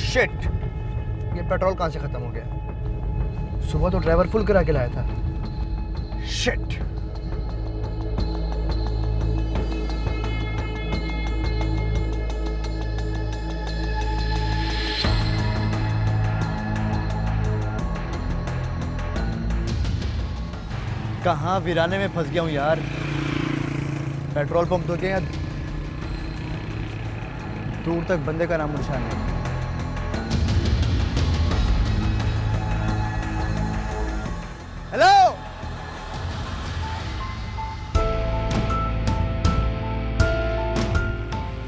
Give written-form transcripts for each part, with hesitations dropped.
Shit, ये petrol कहाँ से खत्म हो गया? सुबह तो ड्राइवर फुल करा के लाया था। शिट। कहाँ वीराने में फंस गया हूँ यार। पेट्रोल पंप तो क्या, दूर तक बंदे का नाम निशान नहीं। हेलो,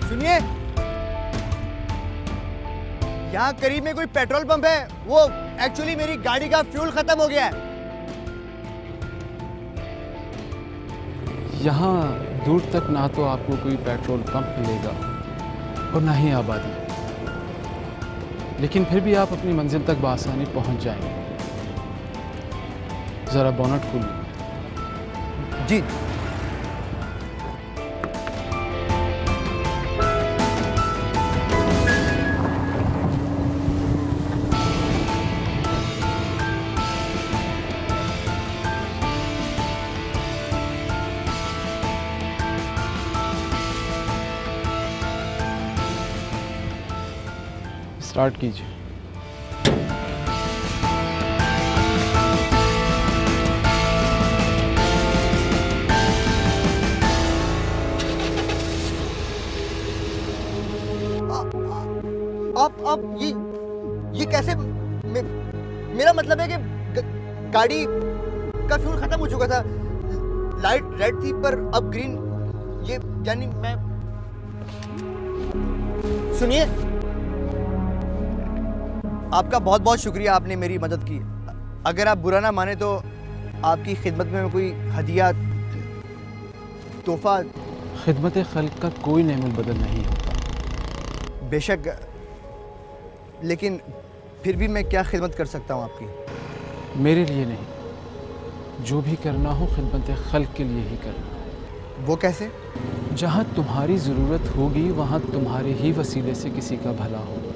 सुनिए, यहाँ करीब में कोई पेट्रोल पंप है। वो एक्चुअली मेरी गाड़ी का फ्यूल खत्म हो गया है। यहाँ दूर तक ना तो आपको कोई पेट्रोल पंप मिलेगा और ना ही आबादी, लेकिन फिर भी आप अपनी मंजिल तक बआसानी पहुँच जाएंगे। ज़रा बोनट खोलिए। जी। स्टार्ट कीजिए। आप ये कैसे? मेरा मतलब है कि गाड़ी का फ्यूल खत्म हो चुका था। लाइट रेड थी पर अब ग्रीन। ये यानी मैं, सुनिए, आपका बहुत बहुत शुक्रिया, आपने मेरी मदद की। अगर आप बुरा ना माने तो आपकी खिदमत में कोई हदिया, तोहफा। खिदमत खल्क का कोई नेमुल बदल नहीं होता। बेशक, लेकिन फिर भी मैं क्या खिदमत कर सकता हूँ आपकी? मेरे लिए नहीं, जो भी करना हो खिदमत खल्क के लिए ही करना। वो कैसे? जहाँ तुम्हारी ज़रूरत होगी वहाँ तुम्हारे ही वसीले से किसी का भला होगा।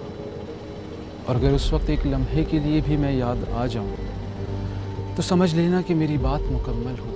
और अगर उस वक्त एक लम्हे के लिए भी मैं याद आ जाऊँ तो समझ लेना कि मेरी बात मुकम्मल हो।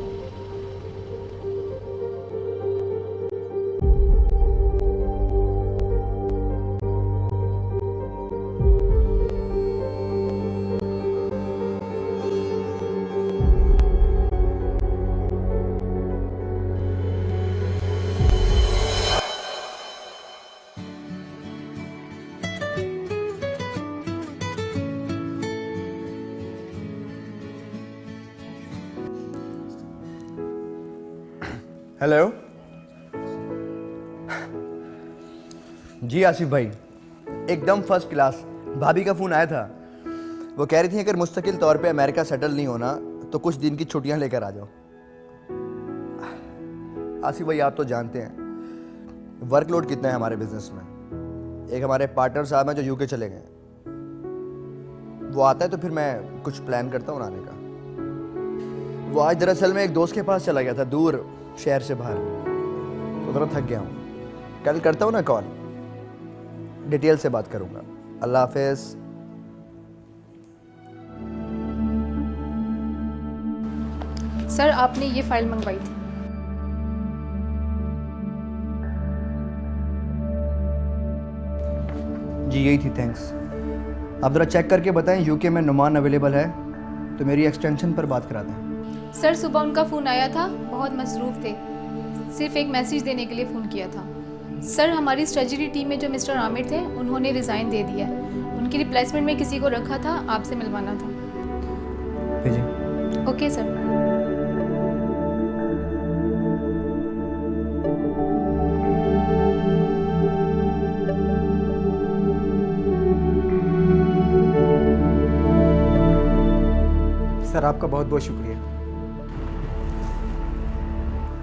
हेलो जी आसिफ भाई, एकदम फर्स्ट क्लास। भाभी का फ़ोन आया था। वो कह रही थी अगर मुस्तकिल तौर पे अमेरिका सेटल नहीं होना तो कुछ दिन की छुट्टियां लेकर आ जाओ। आसिफ भाई, आप तो जानते हैं वर्कलोड कितना है हमारे बिजनेस में। एक हमारे पार्टनर साहब हैं जो यूके चले गए। वो आता है तो फिर मैं कुछ प्लान करता हूँ आने का। वो आज दरअसल में एक दोस्त के पास चला गया था, दूर शहर से बाहर। तो थोड़ा थक गया हूँ। कल करता हूँ ना कॉल, डिटेल से बात करूँगा। अल्लाह हाफिज़। सर, आपने ये फाइल मंगवाई थी। जी यही थी, थैंक्स। आप ज़रा चेक करके बताएं यूके में नुमान अवेलेबल है तो मेरी एक्सटेंशन पर बात करा दें। सर, सुबह उनका फ़ोन आया था, बहुत मसरूफ़ थे। सिर्फ एक मैसेज देने के लिए फ़ोन किया था। सर, हमारी स्ट्रेटजी टीम में जो मिस्टर आमिर थे उन्होंने रिज़ाइन दे दिया। उनकी रिप्लेसमेंट में किसी को रखा था, आपसे मिलवाना था। भेजिए। Okay sir. सर, आपका बहुत बहुत शुक्रिया।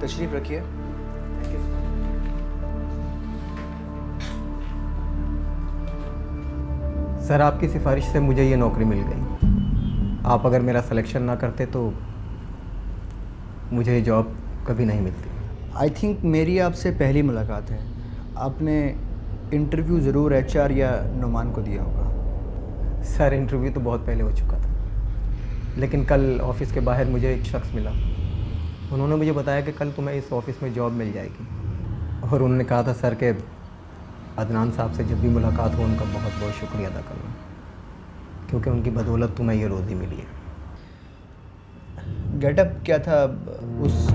तशरीफ रखिए। सर, आपकी सिफारिश से मुझे ये नौकरी मिल गई। आप अगर मेरा सिलेक्शन ना करते तो मुझे ये जॉब कभी नहीं मिलती। आई थिंक मेरी आपसे पहली मुलाकात है। आपने इंटरव्यू ज़रूर एचआर या नुमान को दिया होगा। सर इंटरव्यू तो बहुत पहले हो चुका था, लेकिन कल ऑफिस के बाहर मुझे एक शख्स मिला। उन्होंने मुझे बताया कि कल तुम्हें इस ऑफिस में जॉब मिल जाएगी, और उन्होंने कहा था सर के अदनान साहब से जब भी मुलाकात हो उनका बहुत बहुत शुक्रिया अदा करना, क्योंकि उनकी बदौलत तुम्हें ये रोज़ी मिली है। गेटअप क्या था उस?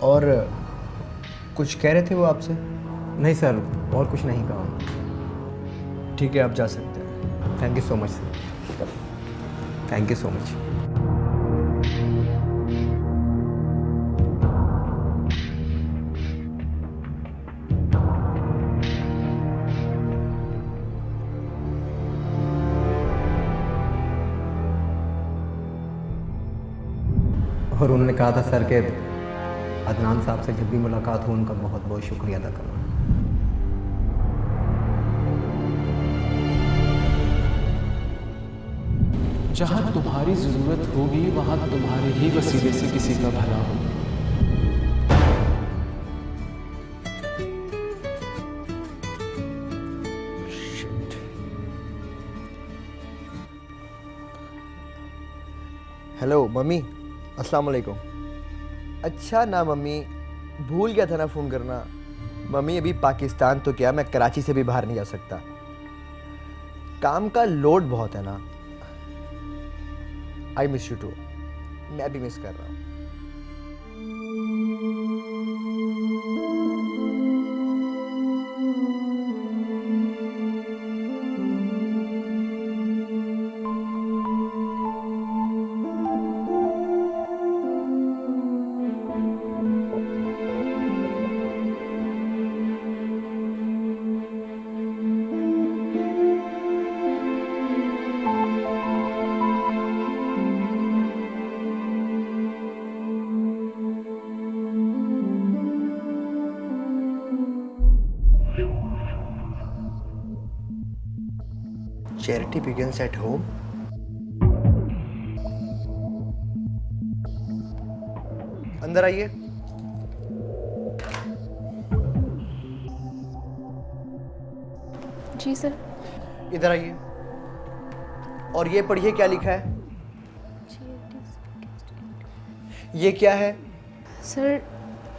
और कुछ कह रहे थे वो आपसे? नहीं सर, और कुछ नहीं कहा। ठीक है, आप जा सकते हैं। Thank you so much sir, thank you so much. और उन्होंने कहा था सर के अदनान साहब से जब भी मुलाकात हो उनका बहुत बहुत शुक्रिया अदा करना। जहाँ तुम्हारी ज़रूरत होगी वहाँ तुम्हारे ही वसीले से किसी का भला हो। हेलो मम्मी, अस्सलाम वालेकुम। अच्छा ना मम्मी, भूल गया था ना फ़ोन करना। मम्मी अभी पाकिस्तान तो क्या, मैं कराची से भी बाहर नहीं जा सकता। काम का लोड बहुत है ना। I miss you too. मैं भी मिस कर रहा हूँ। Charity begins at home. अंदर आइए। जी सर। इधर आइए और ये पढ़िए क्या लिखा है। ये क्या है? सर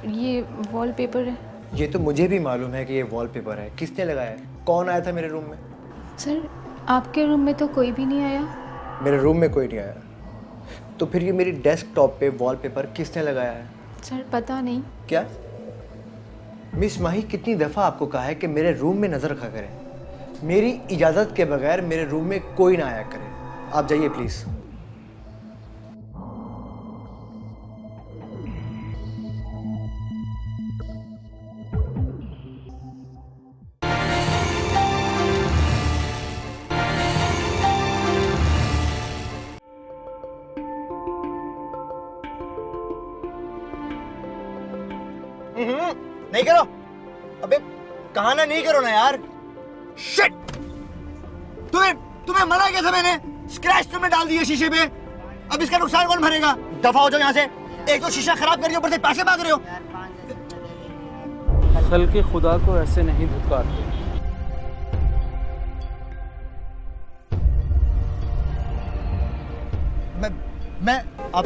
ये वॉलपेपर है। ये तो मुझे भी मालूम है कि ये वॉलपेपर है। किसने लगाया है? कौन आया था मेरे रूम में? सर आपके रूम में तो कोई भी नहीं आया। मेरे रूम में कोई नहीं आया, तो फिर ये मेरी डेस्कटॉप पे वॉलपेपर किसने लगाया है? सर पता नहीं। क्या मिस माही, कितनी दफ़ा आपको कहा है कि मेरे रूम में नज़र रखा करें। मेरी इजाज़त के बगैर मेरे रूम में कोई ना आया करे। आप जाइए प्लीज़। नहीं करो। अबे कहाना नहीं करो ना यार। शिट! तुम्हें मना किया था मैंने। स्क्रैच तुमने डाल दिए शीशे पे। अब इसका नुकसान कौन भरेगा? दफा हो जाओ यहाँ से। एक तो शीशा खराब कर रही हो, ऊपर से पैसे मांग रहे हो। खल्क़े खुदा को ऐसे नहीं धुतकारते। मैं आप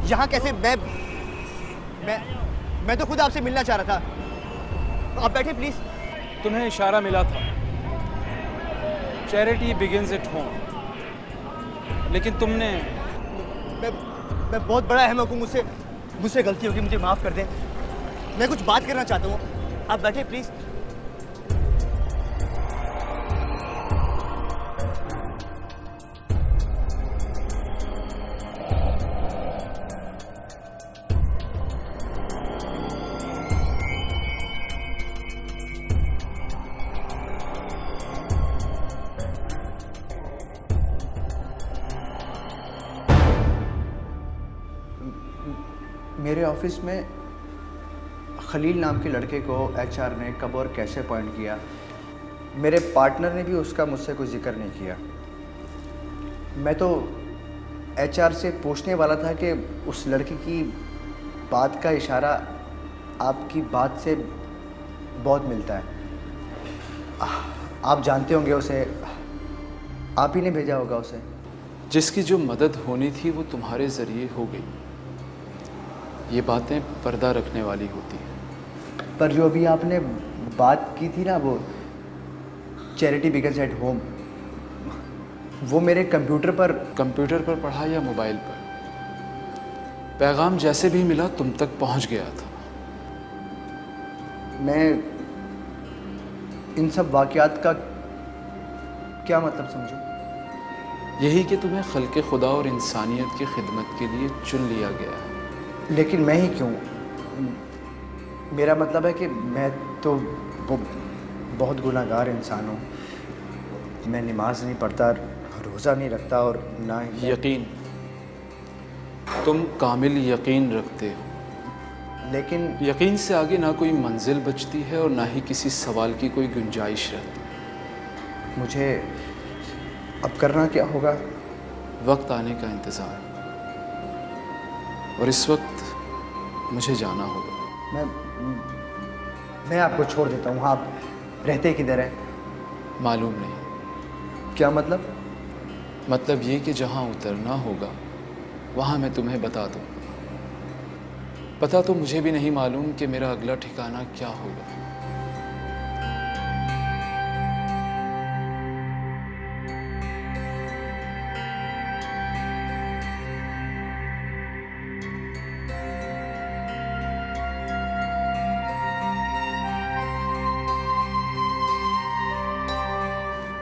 यहाँ कैसे? मैं तो खुद आपसे मिलना चाह रहा था। आप बैठे प्लीज। तुम्हें इशारा मिला था, चैरिटी बिगिंस एट होम, लेकिन तुमने मैं बहुत बड़ा अहमक हूँ। मुझसे गलती होगी, मुझे माफ़ कर दें। मैं कुछ बात करना चाहता हूँ। आप बैठे प्लीज़। मेरे ऑफिस में खलील नाम के लड़के को एचआर ने कब और कैसे अपॉइंट किया, मेरे पार्टनर ने भी उसका मुझसे कोई जिक्र नहीं किया। मैं तो एचआर से पूछने वाला था कि उस लड़की की बात का इशारा आपकी बात से बहुत मिलता है। आप जानते होंगे उसे, आप ही ने भेजा होगा उसे। जिसकी जो मदद होनी थी वो तुम्हारे ज़रिए हो गई। ये बातें पर्दा रखने वाली होती हैं। पर जो अभी आपने बात की थी ना, वो चैरिटी बिगन्स एट होम, वो मेरे कंप्यूटर पर पढ़ा या मोबाइल पर, पैगाम जैसे भी मिला तुम तक पहुंच गया था। मैं इन सब वाक़यात का क्या मतलब समझूं? यही कि तुम्हें खल्क़े खुदा और इंसानियत की खिदमत के लिए चुन लिया गया है। लेकिन मैं ही क्यों? मेरा मतलब है कि मैं तो बहुत गुनाहगार इंसान हूँ। मैं नमाज नहीं पढ़ता, रोज़ा नहीं रखता, और ना ही यकीन, तुम कामिल यकीन रखते हो, लेकिन यकीन से आगे ना कोई मंजिल बचती है और ना ही किसी सवाल की कोई गुंजाइश रहती। मुझे अब करना क्या होगा? वक्त आने का इंतज़ार, और इस वक्त मुझे जाना होगा। मैं आपको छोड़ देता हूँ। आप रहते किधर हैं? मालूम नहीं। क्या मतलब? मतलब ये कि जहाँ उतरना होगा वहाँ मैं तुम्हें बता दूँगा। पता तो मुझे भी नहीं मालूम कि मेरा अगला ठिकाना क्या होगा।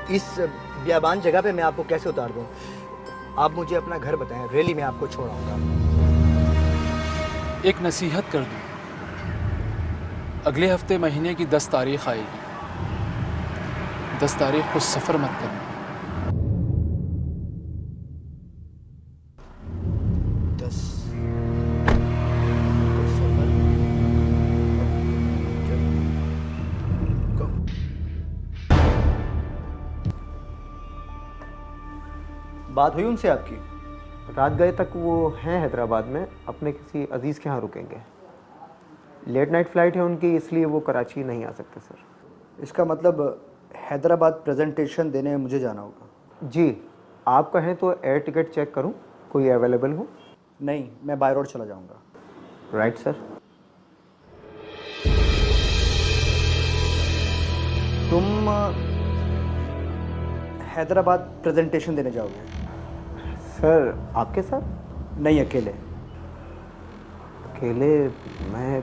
इस बियाबान जगह पे मैं आपको कैसे उतार दूँ? आप मुझे अपना घर बताएं। रियली मैं आपको छोड़ आऊँगा। एक नसीहत कर दूँ, अगले हफ्ते महीने की 10 तारीख आएगी। 10 तारीख को सफ़र मत करना। 10 बात हुई उनसे आपकी? रात गए तक वो हैं हैदराबाद में, अपने किसी अजीज़ के यहाँ रुकेंगे। लेट नाइट फ़्लाइट है उनकी, इसलिए वो कराची नहीं आ सकते सर। इसका मतलब हैदराबाद प्रेजेंटेशन देने मुझे जाना होगा? जी, आप कहें तो एयर टिकट चेक करूं, कोई अवेलेबल हो? नहीं, मैं बाय रोड चला जाऊंगा। Right sir. तुम हैदराबाद प्रेजेंटेशन देने जाओगे? सर आपके साथ? नहीं, अकेले। अकेले? मैं,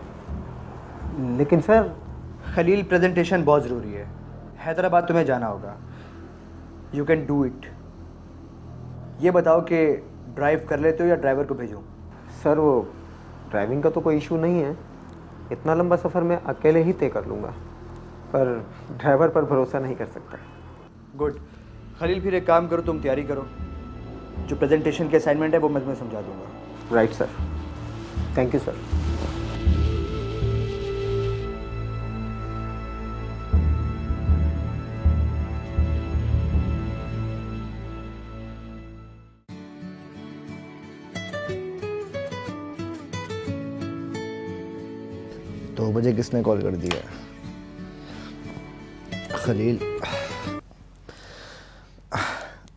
लेकिन सर खलील, प्रेजेंटेशन बहुत ज़रूरी है। हैदराबाद तुम्हें जाना होगा। You can do it. ये बताओ कि ड्राइव कर लेते हो या ड्राइवर को भेजूं? सर वो ड्राइविंग का तो कोई इशू नहीं है, इतना लंबा सफ़र मैं अकेले ही तय कर लूँगा, पर ड्राइवर पर भरोसा नहीं कर सकता। गुड। खलील, फिर एक काम करो, तुम तैयारी करो। जो प्रेजेंटेशन के असाइनमेंट है वो मैं तुम्हें समझा दूंगा। Right sir, thank you sir. तो बजे किसने कॉल कर दिया? खलील।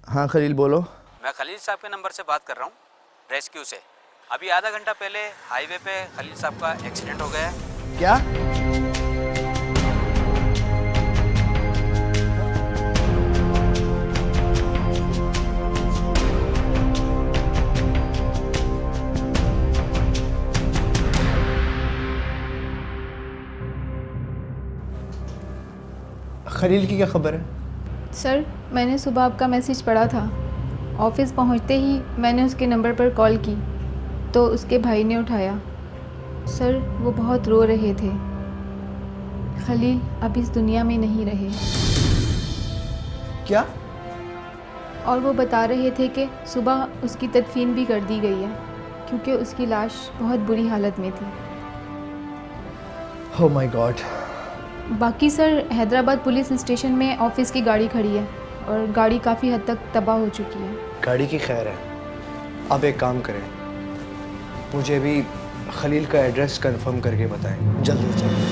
हाँ खलील, बोलो। मैं खलील साहब के नंबर से बात कर रहा हूँ, रेस्क्यू से। अभी आधा घंटा पहले हाईवे पे खलील साहब का एक्सीडेंट हो गया है। क्या? खलील की क्या खबर है? सर, मैंने सुबह आपका मैसेज पढ़ा था। ऑफिस पहुंचते ही मैंने उसके नंबर पर कॉल की तो उसके भाई ने उठाया। सर, वो बहुत रो रहे थे। खलील अब इस दुनिया में नहीं रहे। क्या? और वो बता रहे थे कि सुबह उसकी तदफीन भी कर दी गई है क्योंकि उसकी लाश बहुत बुरी हालत में थी। Oh my God. बाकी सर, हैदराबाद पुलिस स्टेशन में ऑफिस की गाड़ी खड़ी है और गाड़ी काफ़ी हद तक तबाह हो चुकी है। गाड़ी की खैर है। अब एक काम करें, मुझे भी खलील का एड्रेस कंफर्म करके बताएं, जल्दी से जल्दी।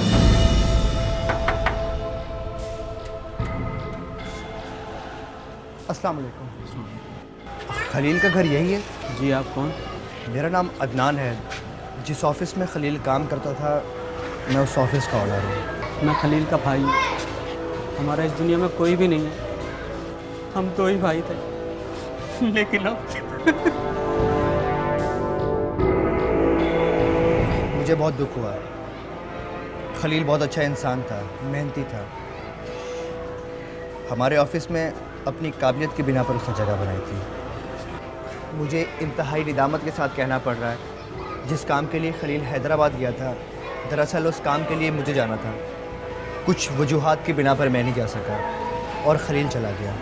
अस्सलाम वालेकुम। खलील का घर यही है? जी, आप कौन? मेरा नाम अदनान है। जिस ऑफ़िस में खलील काम करता था, मैं उस ऑफ़िस का ऑनर हूँ। मैं खलील का भाई हूँ। हमारा इस दुनिया में कोई भी नहीं है, हम दो ही भाई थे, लेकिन अब मुझे बहुत दुख हुआ। खलील बहुत अच्छा इंसान था, मेहनती था। हमारे ऑफिस में अपनी काबिलियत की बिना पर उसने जगह बनाई थी। मुझे इंतहाई निदामत के साथ कहना पड़ रहा है, जिस काम के लिए खलील हैदराबाद गया था, दरअसल उस काम के लिए मुझे जाना था। कुछ वजूहात की बिना पर मैं नहीं जा सका और खलील चला गया।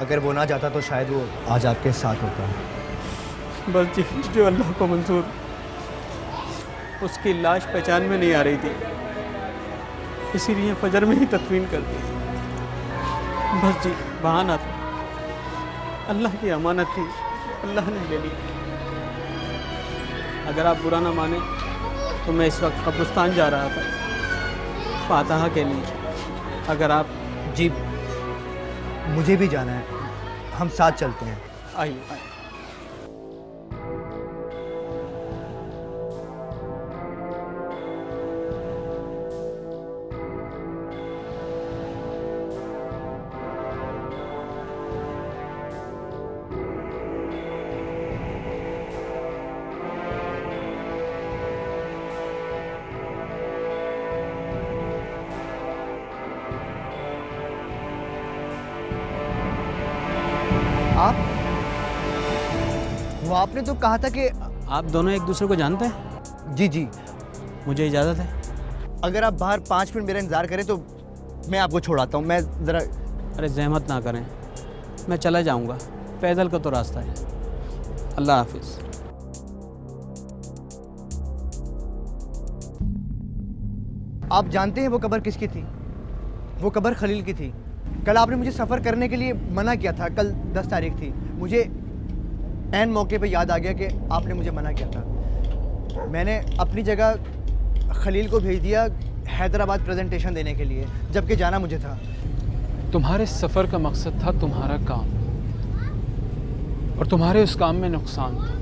अगर वो ना जाता तो शायद वो आज आपके साथ होता। बस जी, जो अल्लाह को मंजूर। उसकी लाश पहचान में नहीं आ रही थी, इसीलिए फजर में ही तदफीन कर दी। बस जी, बहाना था। अल्लाह की अमानत थी, अल्लाह ने ले ली। अगर आप बुरा ना माने तो मैं इस वक्त कब्रिस्तान जा रहा था फातहा के लिए। अगर आप जी, मुझे भी जाना है, हम साथ चलते हैं। आइए आइए। आप? वो आपने तो कहा था कि आप दोनों एक दूसरे को जानते हैं? जी जी। मुझे इजाज़त है? अगर आप बाहर 5 मिनट मेरा इंतज़ार करें तो मैं आपको छोड़ाता हूँ। मैं ज़रा अरे जहमत ना करें, मैं चला जाऊंगा, पैदल का तो रास्ता है। अल्लाह हाफिज़। आप जानते हैं वो कब्र किसकी थी? वो कब्र खलील की थी। कल आपने मुझे सफ़र करने के लिए मना किया था। कल 10 तारीख थी। मुझे ऐन मौके पे याद आ गया कि आपने मुझे मना किया था। मैंने अपनी जगह खलील को भेज दिया हैदराबाद प्रेजेंटेशन देने के लिए, जबकि जाना मुझे था। तुम्हारे सफ़र का मकसद था तुम्हारा काम, और तुम्हारे उस काम में नुकसान था,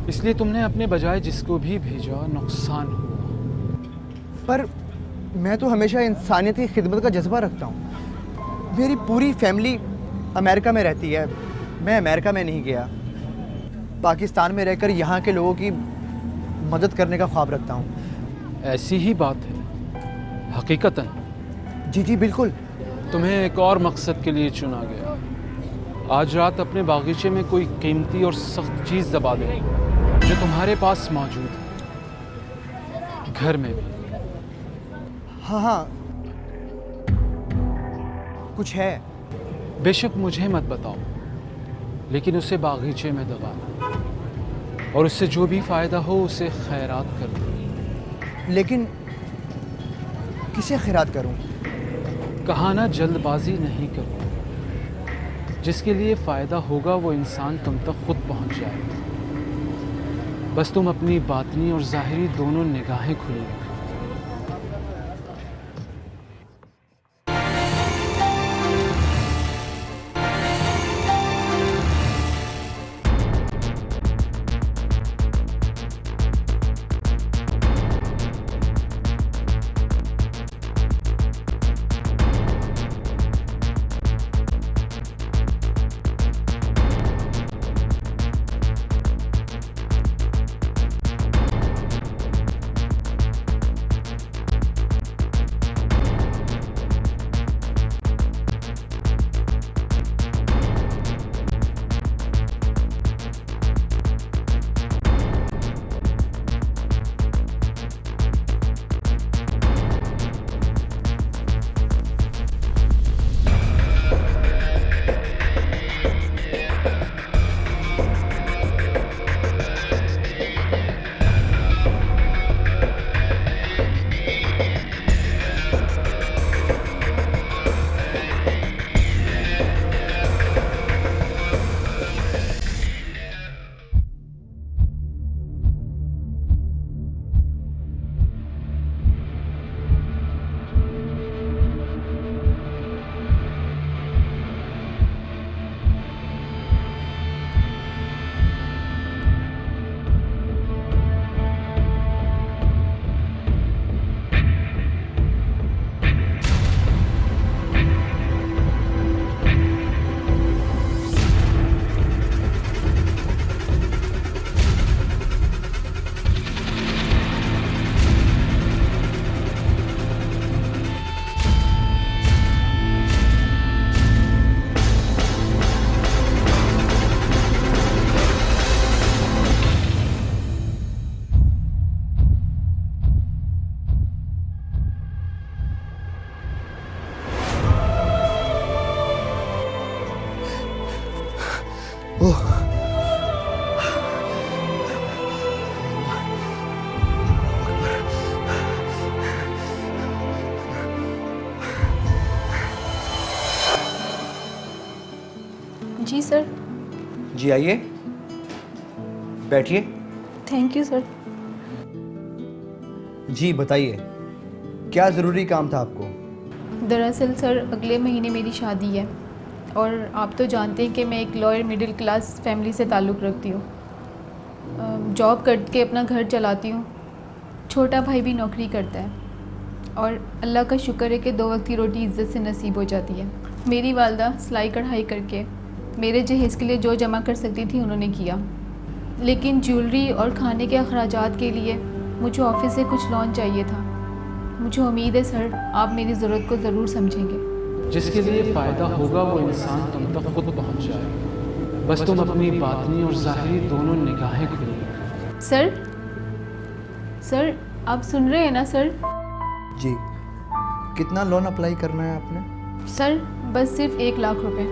इसलिए तुमने अपने बजाय जिसको भी भेजा नुकसान हुआ। पर मैं तो हमेशा इंसानियत की खिदमत का जज्बा रखता हूँ। मेरी पूरी फैमिली अमेरिका में रहती है, मैं अमेरिका में नहीं गया। पाकिस्तान में रहकर यहाँ के लोगों की मदद करने का ख्वाब रखता हूँ। ऐसी ही बात है हकीकतन। जी जी बिल्कुल। तुम्हें एक और मकसद के लिए चुना गया। आज रात अपने बागीचे में कोई कीमती और सख्त चीज़ दबा दे जो तुम्हारे पास मौजूद है, घर में भी। हाँ हाँ, कुछ है। बेशक मुझे मत बताओ, लेकिन उसे बागीचे में दबाना, और उससे जो भी फ़ायदा हो उसे खैरात कर दो। लेकिन किसे खैरात करूं? कहा ना, जल्दबाजी नहीं करो। जिसके लिए फ़ायदा होगा वो इंसान तुम तक खुद पहुंच जाएगा। बस तुम अपनी बातनी और ज़ाहिरी दोनों निगाहें खुली रखो। जी आइए, बैठिए। Thank you sir. जी बताइए, क्या ज़रूरी काम था आपको? दरअसल सर अगले महीने मेरी शादी है और आप तो जानते हैं कि मैं एक लॉयर मिडिल क्लास फैमिली से ताल्लुक़ रखती हूँ। जॉब करके अपना घर चलाती हूँ, छोटा भाई भी नौकरी करता है और अल्लाह का शुक्र है कि 2 वक्त की रोटी इज़्ज़त से नसीब हो जाती है। मेरी वालदा सिलाई कढ़ाई करके मेरे जहेज़ के लिए जो जमा कर सकती थी उन्होंने किया, लेकिन ज्वेलरी और खाने के अखराजात के लिए मुझे ऑफिस से कुछ लोन चाहिए था। मुझे उम्मीद है सर आप मेरी ज़रूरत को ज़रूर समझेंगे। जिसके लिए फ़ायदा होगा वो इंसान तुम तक खुद पहुंच जाएगा। बस तुम अपनी बातनी और ज़ाहिरी दोनों निगाहें खोलो। सर आप सुन रहे हैं ना सर? जी, कितना लोन अप्लाई करना है आपने? सर बस सिर्फ 1 लाख रुपए।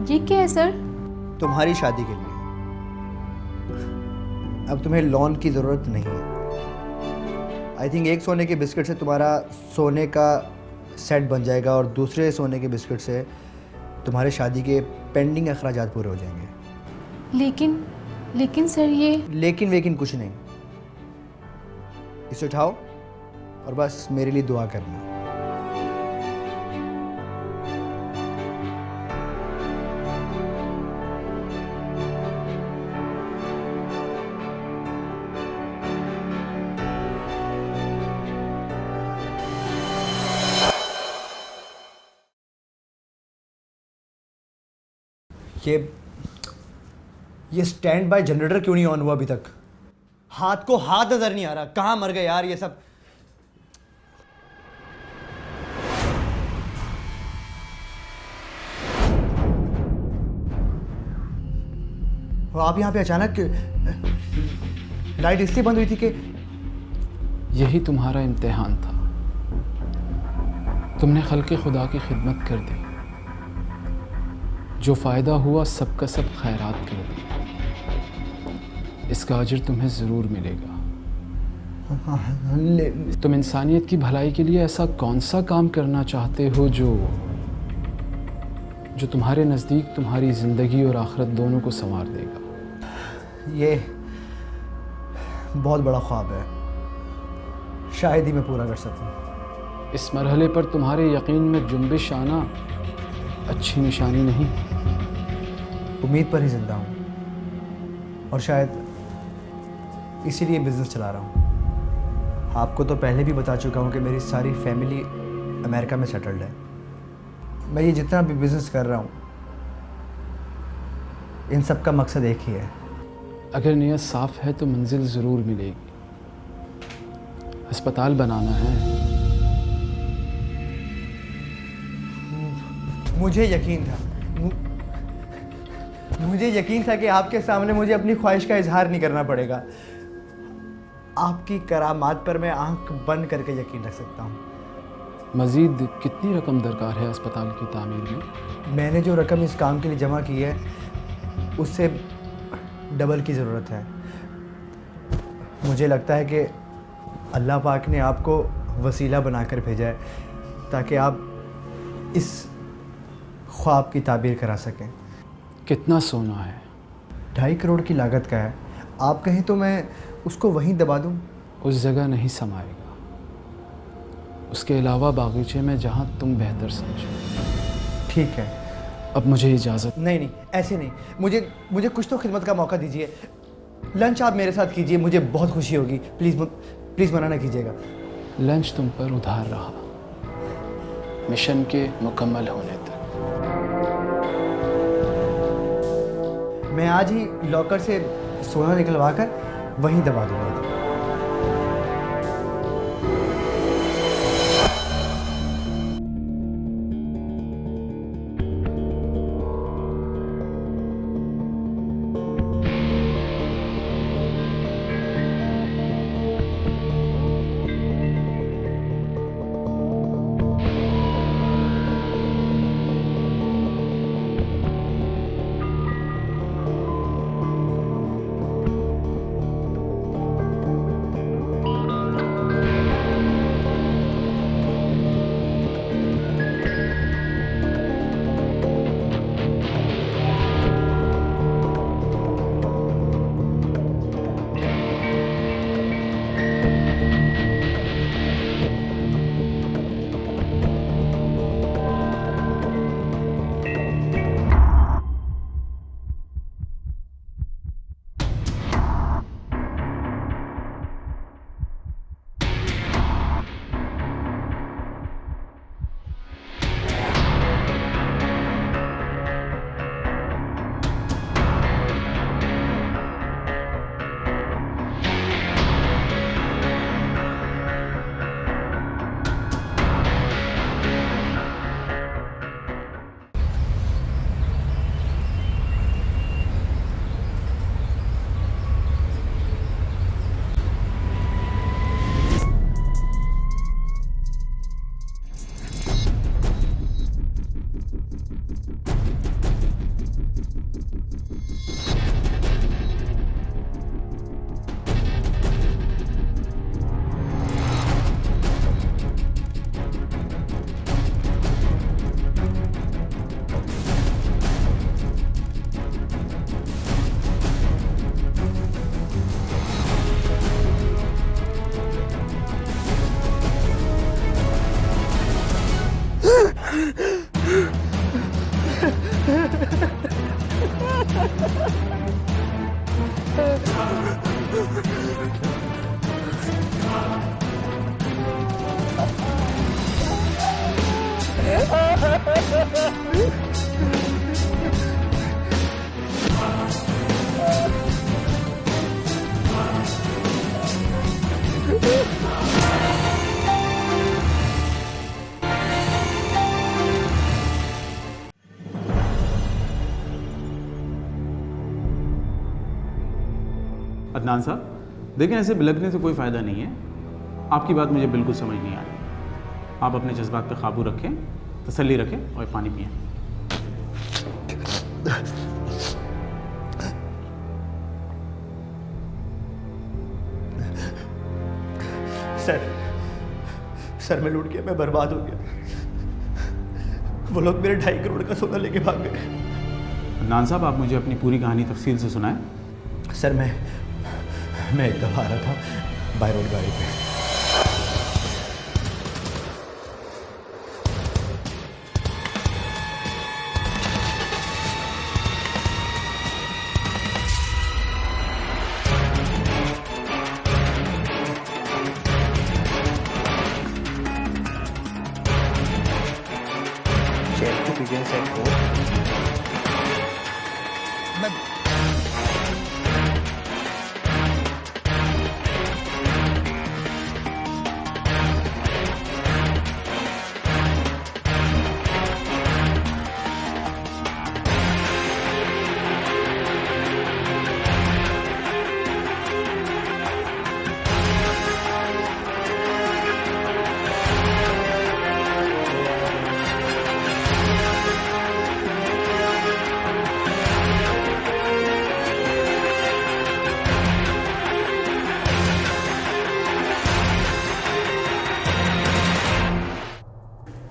ये क्या है सर? तुम्हारी शादी के लिए। अब तुम्हें लोन की ज़रूरत नहीं है। आई थिंक एक सोने के बिस्किट से तुम्हारा सोने का सेट बन जाएगा और दूसरे सोने के बिस्किट से तुम्हारे शादी के पेंडिंग अखराजात पूरे हो जाएंगे। लेकिन सर ये लेकिन कुछ नहीं। इसे उठाओ और बस मेरे लिए दुआ करना। ये स्टैंड बाय जनरेटर क्यों नहीं ऑन हुआ अभी तक? हाथ को हाथ नजर नहीं आ रहा। कहाँ मर गए यार ये सब? आप यहाँ पे अचानक लाइट इसलिए बंद हुई थी कि यही तुम्हारा इम्तिहान था। तुमने खल्क़े खुदा की खिदमत कर दी, जो फ़ायदा हुआ सबका सब खैरात कर दी। इसका अजर तुम्हें ज़रूर मिलेगा। तुम इंसानियत की भलाई के लिए ऐसा कौन सा काम करना चाहते हो जो तुम्हारे नज़दीक तुम्हारी ज़िंदगी और आखिरत दोनों को संवार देगा? ये बहुत बड़ा ख्वाब है, शायद ही मैं पूरा कर सकूं। इस मरहले पर तुम्हारे यकीन में जुम्बिश आना अच्छी निशानी नहीं। उम्मीद पर ही जिंदा हूँ और शायद इसीलिए बिज़नेस चला रहा हूँ। आपको तो पहले भी बता चुका हूँ कि मेरी सारी फैमिली अमेरिका में सेटल्ड है। मैं ये जितना भी बिज़नेस कर रहा हूँ, इन सब का मकसद एक ही है। अगर नीयत साफ़ है तो मंजिल ज़रूर मिलेगी। अस्पताल बनाना है। मुझे यकीन था कि आपके सामने मुझे अपनी ख्वाहिश का इजहार नहीं करना पड़ेगा। आपकी करामात पर मैं आंख बंद करके यकीन रख सकता हूँ। मज़ीद कितनी रकम दरकार है अस्पताल की तामीर में? मैंने जो रकम इस काम के लिए जमा की है उससे डबल की ज़रूरत है। मुझे लगता है कि अल्लाह पाक ने आपको वसीला बनाकर भेजा है ताकि आप इस ख्वाब की ताबीर करा सकें। कितना सोना है? 2.5 करोड़ की लागत का है। आप कहें तो मैं उसको वहीं दबा दूं? उस जगह नहीं समाएगा। उसके अलावा बागीचे में जहाँ तुम बेहतर समझो। ठीक है। अब मुझे इजाज़त। नहीं, ऐसे नहीं। मुझे कुछ तो खिदमत का मौका दीजिए। लंच आप मेरे साथ कीजिए, मुझे बहुत खुशी होगी। प्लीज़ मना ना कीजिएगा। लंच तुम पर उधार रहा, मिशन के मुकम्मल होने तक। मैं आज ही लॉकर से सोना निकलवा कर वहीं दबा दूंगा। अदनान साहब, देखें ऐसे बिलखने से कोई फ़ायदा नहीं है। आपकी बात मुझे बिल्कुल समझ नहीं आ रही। आप अपने जज्बात पे काबू रखें, तसल्ली रखें और पानी पिएं। सर मैं लूट गया, मैं बर्बाद हो गया। वो लोग मेरे 2.5 करोड़ का सोना लेके भाग गए। अदनान साहब, आप मुझे अपनी पूरी कहानी तफसील से सुनाएं। सर मैं एकदम आ रहा था बाय रोड गाड़ी पे।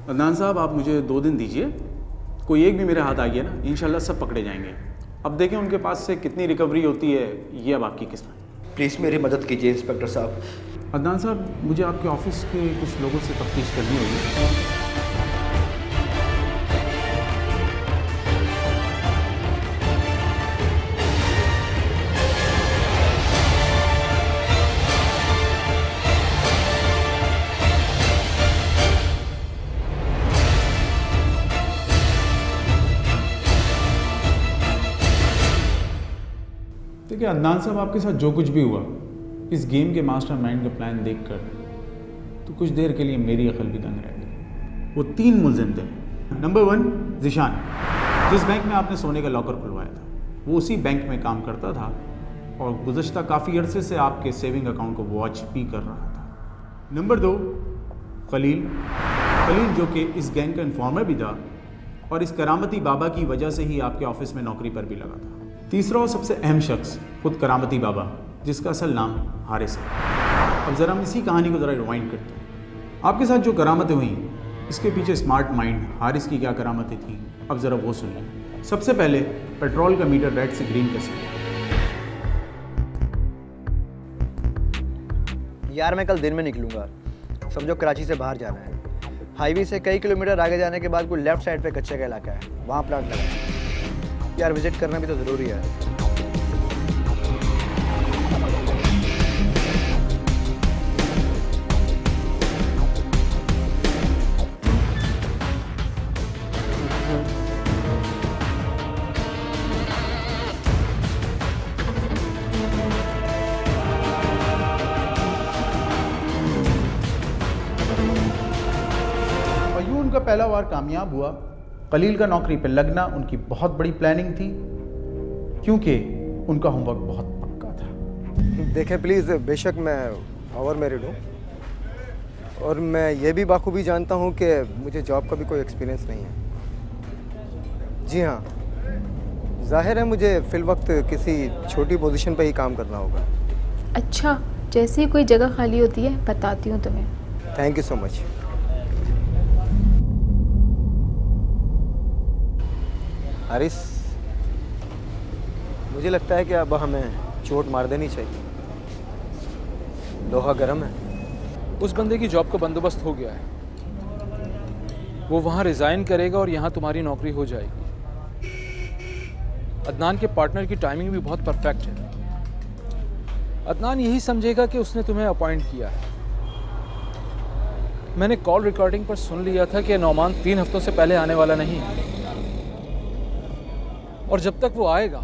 अदनान साहब, आप मुझे 2 दिन दीजिए। कोई एक भी मेरे हाथ आ गया ना, इंशाल्लाह सब पकड़े जाएंगे। अब देखें उनके पास से कितनी रिकवरी होती है, ये अब आपकी किस्मत। प्लीज़ मेरी मदद कीजिए इंस्पेक्टर साहब। अदनान साहब, मुझे आपके ऑफिस के कुछ लोगों से तफ्तीश करनी होगी। देखिए अदनान साहब, आपके साथ जो कुछ भी हुआ, इस गेम के मास्टरमाइंड का प्लान देखकर तो कुछ देर के लिए मेरी अकल भी दंग रह गई। वो 3 मुलजिम थे। नंबर 1 ज़िशान, जिस बैंक में आपने सोने का लॉकर खुलवाया था, वो उसी बैंक में काम करता था और गुज़श्ता काफ़ी अरसे से आपके सेविंग अकाउंट को वॉच भी कर रहा था। नंबर 2 खलील, जो कि इस गैंग का इन्फॉर्मर भी था और इस करामती बाबा की वजह से ही आपके ऑफिस में नौकरी पर भी लगा था। तीसरा और सबसे अहम शख्स खुद करामती बाबा, जिसका असल नाम हारिस है। अब ज़रा हम इसी कहानी को ज़रा रिवाइंड करते हैं। आपके साथ जो करामतें हुई, इसके पीछे स्मार्ट माइंड हारिस की क्या करामतें थी, अब ज़रा वो सुन लें। सबसे पहले पेट्रोल का मीटर रेड से ग्रीन कैसे हुआ? यार मैं कल दिन में निकलूँगा, समझो कराची से बाहर जाना है। हाईवे से कई किलोमीटर आगे जाने के बाद कोई लेफ्ट साइड पे कच्चे का इलाका है, वहाँ प्लांट लगा है। यार विजिट करना भी तो ज़रूरी है। और यूँ उनका पहला वार कामयाब हुआ। खलील का नौकरी पर लगना उनकी बहुत बड़ी प्लानिंग थी, क्योंकि उनका होमवर्क बहुत पक्का था। देखें प्लीज़, बेशक मैं पावर मैरिड हूँ और मैं ये भी बाखूबी जानता हूँ कि मुझे जॉब का भी कोई एक्सपीरियंस नहीं है। जी हाँ, जाहिर है मुझे फ़िल वक्त किसी छोटी पोजीशन पे ही काम करना होगा। अच्छा, जैसे ही कोई जगह खाली होती है बताती हूँ तुम्हें। Thank you so much. Haris, मुझे लगता है कि अब हमें चोट मार देनी चाहिए। लोहा गर्म है। उस बंदे की जॉब का बंदोबस्त हो गया है। वो वहाँ रिज़ाइन करेगा और यहाँ तुम्हारी नौकरी हो जाएगी। अदनान के पार्टनर की टाइमिंग भी बहुत परफेक्ट है। अदनान यही समझेगा कि उसने तुम्हें अपॉइंट किया है। मैंने कॉल रिकॉर्डिंग पर सुन लिया था कि नौमान 3 हफ्तों से पहले आने वाला नहीं है, और जब तक वो आएगा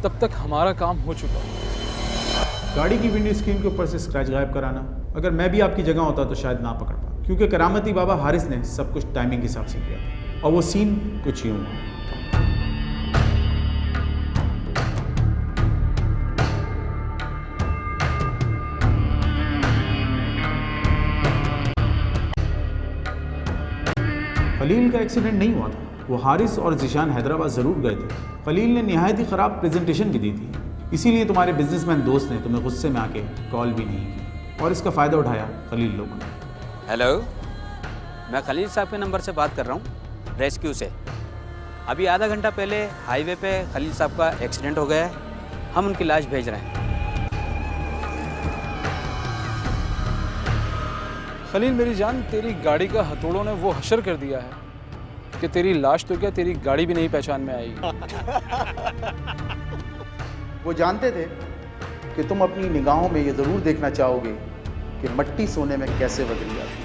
तब तक हमारा काम हो चुका है। गाड़ी की विंडो स्क्रीन के ऊपर से स्क्रैच गायब कराना, अगर मैं भी आपकी जगह होता तो शायद ना पकड़ पाता, क्योंकि करामती बाबा हारिस ने सब कुछ टाइमिंग के हिसाब से किया था। और वो सीन कुछ यूं हुआ। खलील का एक्सीडेंट नहीं हुआ था, वो हारिस और ज़िशान हैदराबाद ज़रूर गए थे। खलील ने नहायत ही ख़राब प्रेजेंटेशन भी दी थी, इसीलिए तुम्हारे बिजनेसमैन दोस्त ने तुम्हें गुस्से में आके कॉल भी नहीं की और इसका फ़ायदा उठाया खलील लोग ने। हेलो, मैं खलील साहब के नंबर से बात कर रहा हूँ, रेस्क्यू से। अभी आधा घंटा पहले हाईवे पे खलील साहब का एक्सीडेंट हो गया है, हम उनकी लाश भेज रहे हैं। खलील मेरी जान, तेरी गाड़ी का हथौड़ों ने वो हशर कर दिया है कि तेरी लाश तो क्या, तेरी गाड़ी भी नहीं पहचान में आएगी। वो जानते थे कि तुम अपनी निगाहों में ये ज़रूर देखना चाहोगे कि मट्टी सोने में कैसे बदली जाती है।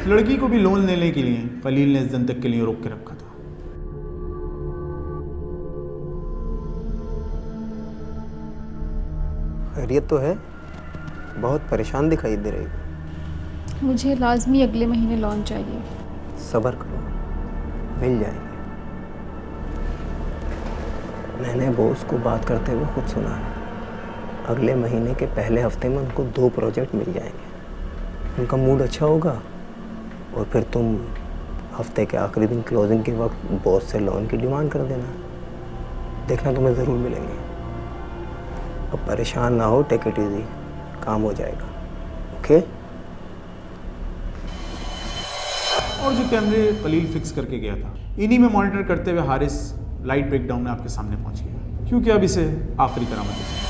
लड़की को भी लोन लेने के लिए खलील ने इस दिन तक के लिए रोक के रखा था। खैरियत तो है, बहुत परेशान दिखाई दे रही। मुझे लाजमी अगले महीने लोन चाहिए। सब्र करो, मिल जाएंगे। मैंने बॉस को बात करते हुए खुद सुना है, अगले महीने के पहले हफ्ते में उनको 2 प्रोजेक्ट मिल जाएंगे। उनका मूड अच्छा होगा और फिर तुम हफ्ते के आखिरी दिन क्लोजिंग के वक्त बॉस से लोन की डिमांड कर देना। देखना तुम्हें ज़रूर मिलेंगे। अब परेशान ना हो, टेक इट इजी, काम हो जाएगा। ओके? और जो कैमरे खलील फिक्स करके गया था, इन्हीं में मॉनिटर करते हुए हारिस लाइट ब्रेकडाउन में आपके सामने पहुंच गया, क्योंकि अब इसे आखिरी करामत है।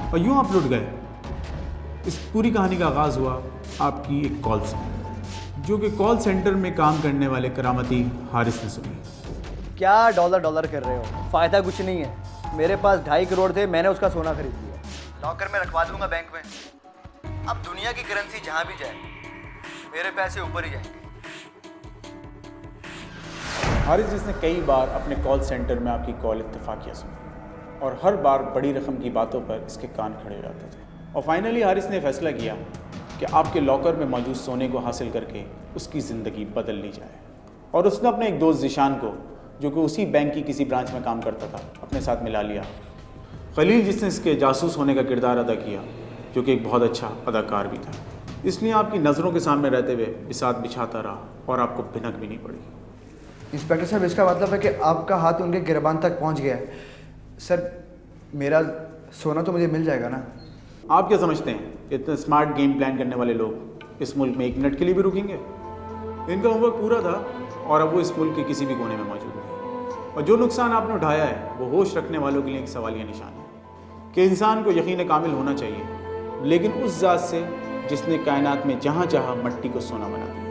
और यूं आप लुट गए। इस पूरी कहानी का आगाज़ हुआ आपकी एक कॉल से, जो कि कॉल सेंटर में काम करने वाले करामती हारिस ने सुनी। क्या डॉलर कर रहे हो? फ़ायदा कुछ नहीं है। मेरे पास 2.5 करोड़ थे, मैंने उसका सोना खरीद लिया, लॉकर में रखवा दूंगा बैंक में। अब दुनिया की करेंसी जहाँ भी जाए मेरे पैसे ऊपर ही जाएंगे। हारिस जिसने कई बार अपने कॉल सेंटर में आपकी कॉल इत्तेफाकिया सुनी और हर बार बड़ी रकम की बातों पर इसके कान खड़े हो जाते थे। और फाइनली हारिस ने फैसला किया कि आपके लॉकर में मौजूद सोने को हासिल करके उसकी ज़िंदगी बदल ली जाए। और उसने अपने एक दोस्त ज़िशान को, जो कि उसी बैंक की किसी ब्रांच में काम करता था, अपने साथ मिला लिया। खलील जिसने इसके जासूस होने का किरदार अदा किया, जो कि एक बहुत अच्छा अदाकार भी था, इसलिए आपकी नज़रों के सामने रहते हुए बिसात बिछाता रहा और आपको भिनक भी नहीं पड़ी। इंस्पेक्टर साहब, इसका मतलब है कि आपका हाथ उनके गिरबान तक पहुंच गया है। सर, मेरा सोना तो मुझे मिल जाएगा ना? आप क्या समझते हैं, इतने स्मार्ट गेम प्लान करने वाले लोग इस मुल्क में 1 मिनट के लिए भी रुकेंगे? इनका होमवर्क पूरा था और अब वो इस मुल्क के किसी भी कोने में मौजूद नहीं। और जो नुकसान आपने उठाया है वो होश रखने वालों के लिए एक सवालिया निशान है कि इंसान को यकीन कामिल होना चाहिए, लेकिन उस ज़ात से जिसने कायनात में जहाँ चाहा मट्टी को सोना बना दिया।